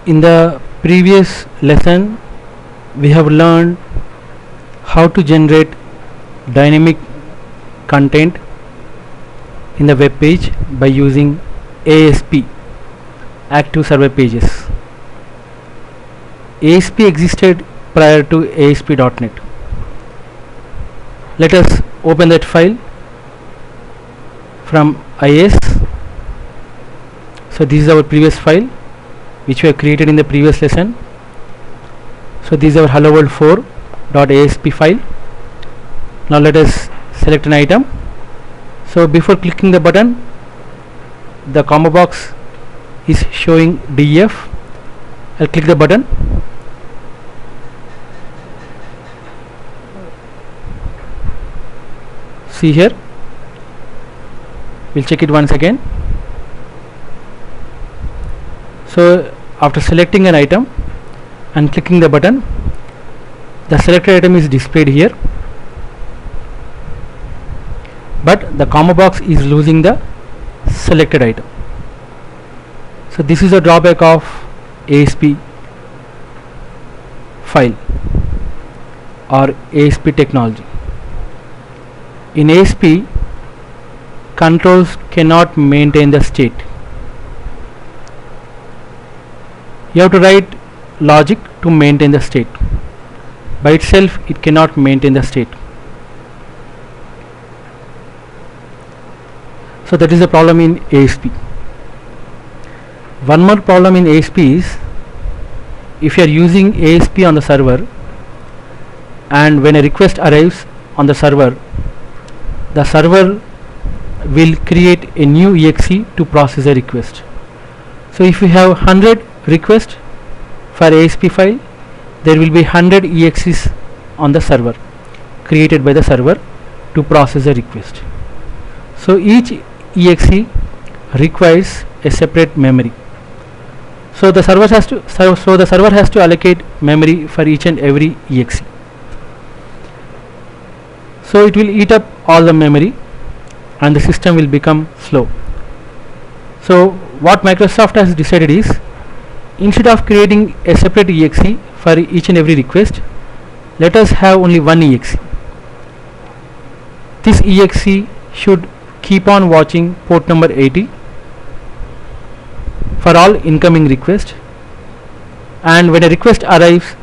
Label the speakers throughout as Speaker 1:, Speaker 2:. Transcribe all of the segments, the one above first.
Speaker 1: In the previous lesson, we have learned how to generate dynamic content in the web page by using ASP, Active Server Pages. ASP existed prior to ASP.NET. Let us open that file from IS. So this is our previous file which we have created in the previous lesson. So this is our hello world 4.asp file. Now let us select an item. So before clicking the button, the combo box is showing DEF. I'll click the button. See here, we'll check it once again. So after selecting an item and clicking the button, the selected item is displayed here, but the combo box is losing the selected item. So this is a drawback of ASP file or ASP technology. In ASP, controls cannot maintain the state. You have to write logic to maintain the state. By itself, it cannot maintain the state. So that is a problem in ASP. One more problem in ASP is, if you are using ASP on the server and when a request arrives on the server will create a new exe to process a request. So if you have 100 requests for ASP file, there will be 100 exes on the server created by the server to process a request. So each exe requires a separate memory. So the server has to allocate memory for each and every exe. So it will eat up all the memory and the system will become slow. So what Microsoft has decided is, instead of creating a separate exe for each and every request, let us have only one exe. This exe should keep on watching port number 80 for all incoming requests, and when a request arrives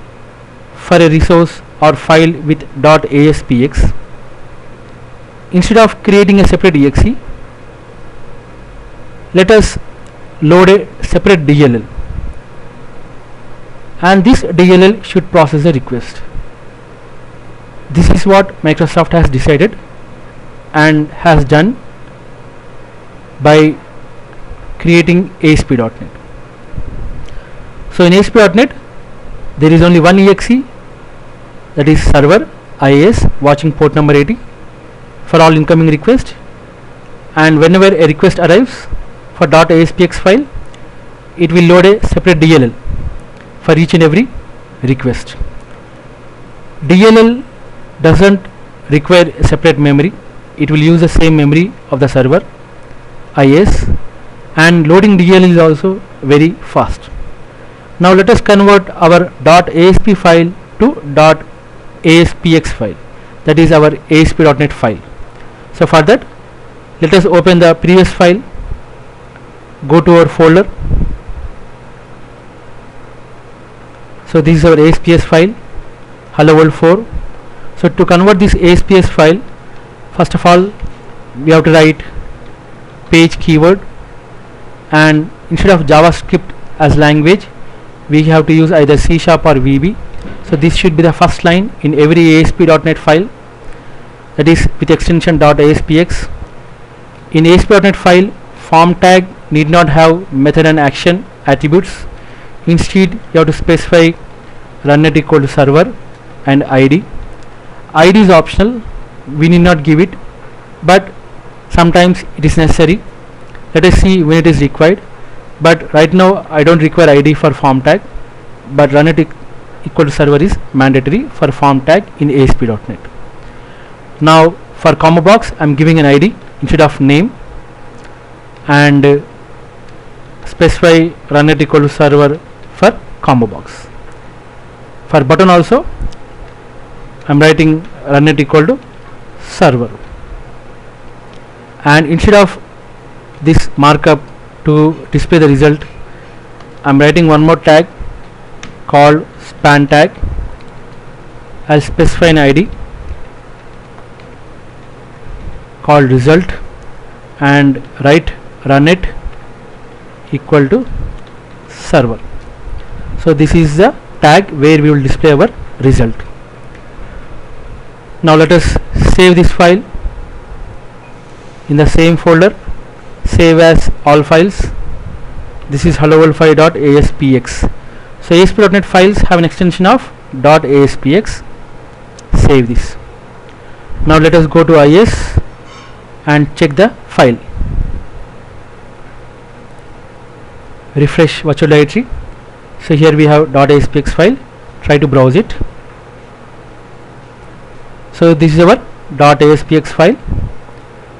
Speaker 1: for a resource or file with .aspx, instead of creating a separate exe, let us load a separate DLL, and this DLL should process a request. This is what Microsoft has decided and has done by creating ASP.NET. So in ASP.NET, there is only one exe, that is server IIS watching port number 80 for all incoming requests, and whenever a request arrives for .aspx file, it will load a separate DLL for each and every request. DLL doesn't require a separate memory. It will use the same memory of the server IIS, and loading DLL is also very fast. Now let us convert our .asp file to .aspx file, that is our ASP.NET file. So for that, let us open the previous file, go to our folder. So this is our ASPS file, hello world 4. So to convert this ASPS file, first of all we have to write page keyword, and instead of JavaScript as language, we have to use either C# or VB. So this should be the first line in every ASP.NET file, that is with extension .aspx. In ASP.NET file, form tag need not have method and action attributes. Instead, you have to specify runnet equal to server and ID. ID is optional, we need not give it, but sometimes it is necessary. Let us see when it is required, but right now I don't require ID for form tag, but runnet equal to server is mandatory for form tag in ASP.NET. Now for combo box, I am giving an ID instead of name, and specify runnet equal to server for combo box. For button also I am writing run it equal to server, and instead of this markup to display the result, I am writing one more tag called span tag. I will specify an ID called result and write run it equal to server. So this is the tag where we will display our result. Now let us save this file in the same folder, save as all files. This is helloworld5.aspx. So ASP.NET files have an extension of .aspx. Save this. Now let us go to IS and check the file. Refresh virtual directory. So here we have .aspx file. Try to browse it. So this is our .aspx file.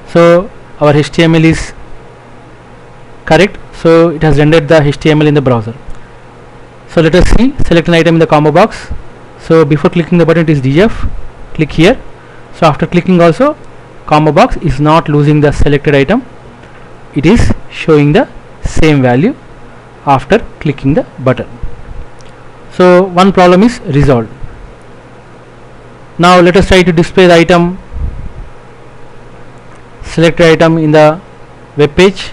Speaker 1: So our HTML is correct. So it has rendered the HTML in the browser. So let us see, select an item in the combo box. So before clicking the button it is df, click here. So after clicking also, combo box is not losing the selected item, it is showing the same value after clicking the button. So one problem is resolved. Now let us try to display the item, selected item in the web page.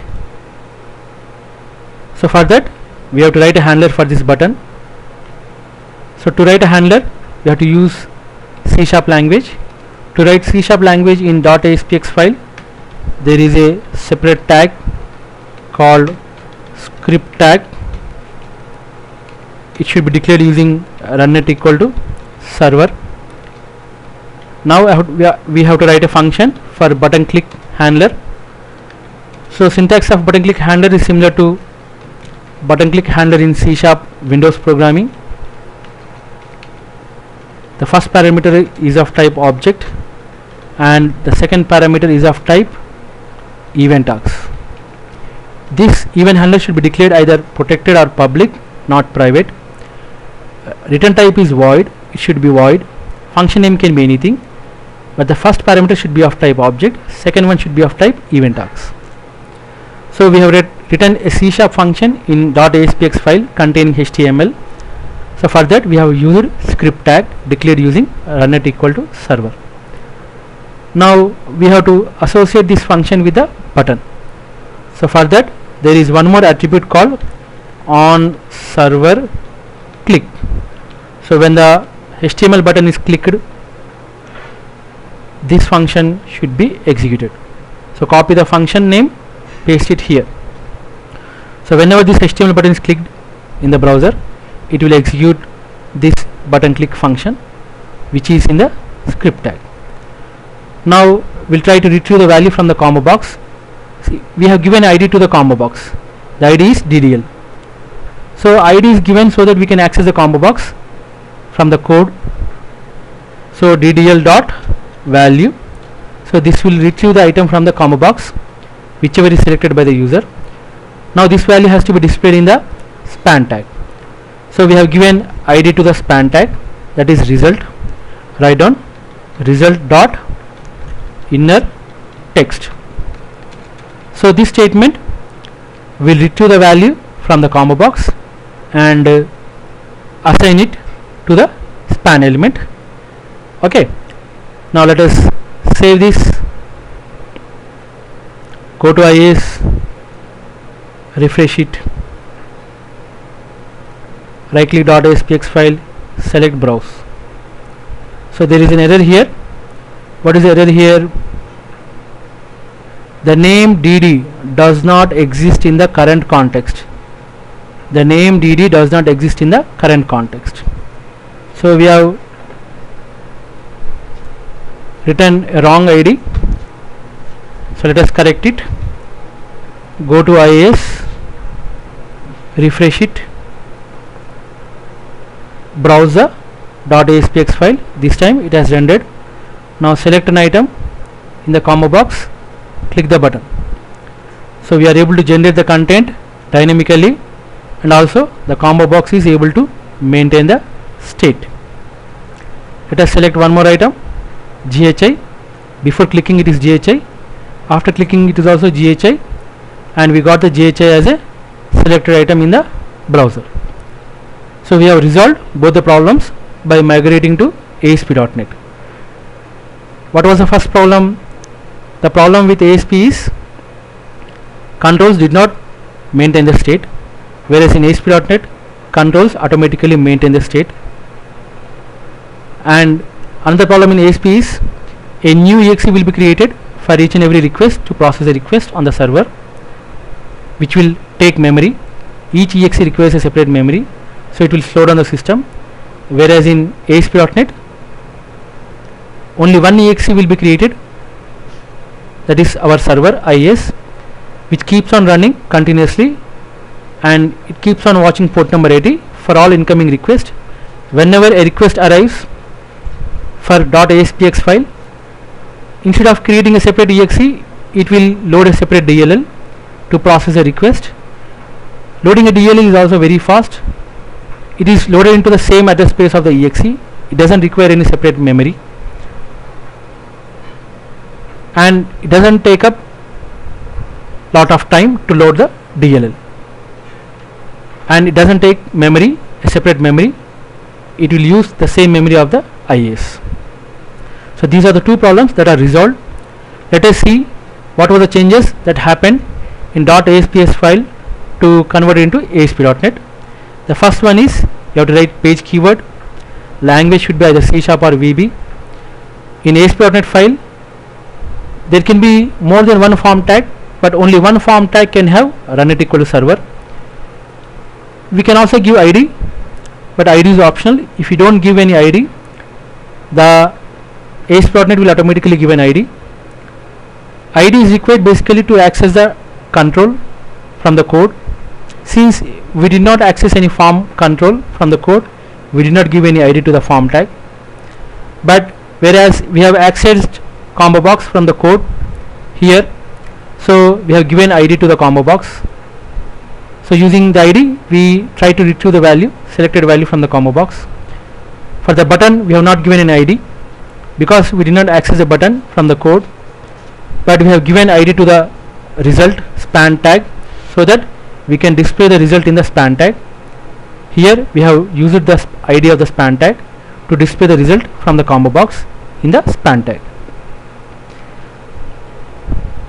Speaker 1: So for that we have to write a handler for this button. So to write a handler we have to use C# language. To write C# language in .aspx file, there is a separate tag called script tag. It should be declared using run it equal to server. Now we have to write a function for button click handler. So syntax of button click handler is similar to button click handler in C# Windows programming. The first parameter is of type object and the second parameter is of type event args. This event handler should be declared either protected or public, not private. Return type is void, it should be void. Function name can be anything, but the first parameter should be of type object, second one should be of type event args. So we have written a C# function in .aspx file containing HTML. So for that we have used script tag declared using run it equal to server. Now we have to associate this function with the button. So for that there is one more attribute called on server click. So when the HTML button is clicked, this function should be executed. So copy the function name, paste it here. So whenever this HTML button is clicked in the browser, it will execute this button click function which is in the script tag. Now we'll try to retrieve the value from the combo box. See, we have given ID to the combo box. The ID is DDL. So ID is given so that we can access the combo box from the code. So DDL dot value. So this will retrieve the item from the combo box whichever is selected by the user. Now this value has to be displayed in the span tag. So we have given ID to the span tag, that is result. Write down result dot inner text. So this statement will retrieve the value from the combo box and assign it to the span element. Okay. Now let us save this. Go to IIS, refresh it. Right click .aspx file, select browse. So there is an error here. What is the error here? The name DD does not exist in the current context. The name DD does not exist in the current context. So we have written a wrong ID. So let us correct it. Go to IIS, refresh it. Browse the .aspx file. This time it has rendered. Now select an item in the combo box, click the button. So we are able to generate the content dynamically and also the combo box is able to maintain the state. Let us select one more item, GHI. Before clicking it is GHI, after clicking it is also GHI, and we got the GHI as a selected item in the browser. So we have resolved both the problems by migrating to ASP.NET. What was the first problem? The problem with ASP is controls did not maintain the state, whereas in ASP.NET controls automatically maintain the state. And another problem in ASP is a new exe will be created for each and every request to process a request on the server, which will take memory. Each exe requires a separate memory, so it will slow down the system, whereas in ASP.NET only one exe will be created, that is our server IIS, which keeps on running continuously, and it keeps on watching port number 80 for all incoming requests. Whenever a request arrives for .aspx file, instead of creating a separate exe, it will load a separate DLL to process a request. Loading a DLL is also very fast. It is loaded into the same address space of the exe. It doesn't require any separate memory, and it doesn't take up lot of time to load the DLL, and it doesn't take memory, a separate memory. It will use the same memory of the IIS. So these are the two problems that are resolved. Let us see what were the changes that happened in .asps file to convert it into ASP.NET. The first one is you have to write page keyword. Language should be either C# or VB. In ASP.NET file, there can be more than one form tag, but only one form tag can have runIt equal to server. We can also give ID, but ID is optional. If you don't give any ID, the ASP.NET will automatically give an ID. ID is required basically to access the control from the code. Since we did not access any form control from the code, we did not give any ID to the form tag. But whereas we have accessed combo box from the code here, so we have given ID to the combo box. So using the ID, we try to retrieve the value, selected value from the combo box. For the button, we have not given an ID because we did not access the button from the code, but we have given ID to the result span tag so that we can display the result in the span tag. Here we have used the ID of the span tag to display the result from the combo box in the span tag.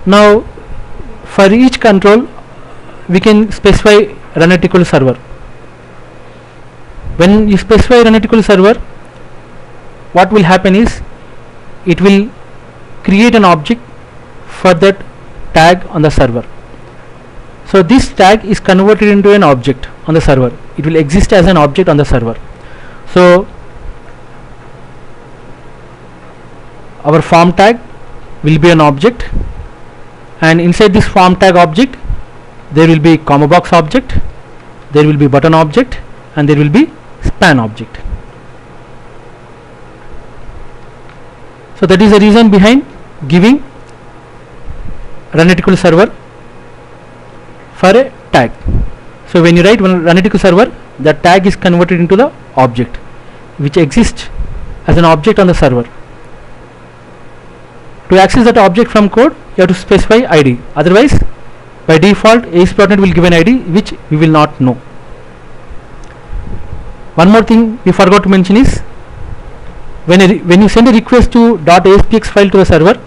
Speaker 1: Now for each control we can specify runIt equal to server. When you specify runIt equal to server, what will happen is it will create an object for that tag on the server. So this tag is converted into an object on the server. It will exist as an object on the server. So our form tag will be an object, and inside this form tag object there will be combo box object, there will be button object, and there will be span object. So that is the reason behind giving runIt equal to server for a tag. So when you write runIt equal to server, the tag is converted into the object which exists as an object on the server. To access that object from code, you have to specify ID. Otherwise, by default, ASP.NET will give an ID which we will not know. One more thing we forgot to mention is when you send a request to .aspx file to the server,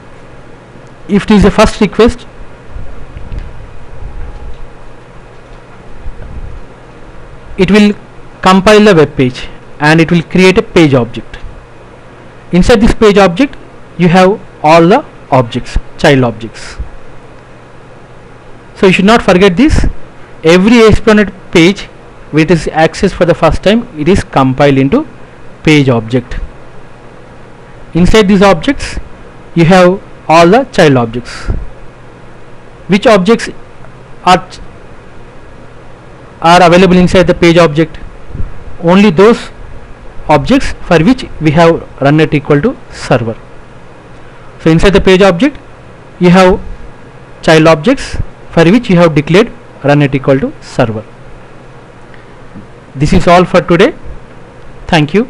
Speaker 1: if it is a first request, it will compile the web page and it will create a page object. Inside this page object, you have all the objects, child objects. So you should not forget this. Every ASP.NET page which is accessed for the first time, it is compiled into page object. Inside these objects, you have all the child objects. Which objects are available inside the page object? Only those objects for which we have runIt equal to server. So inside the page object, you have child objects for which you have declared runIt equal to server. This is all for today. Thank you.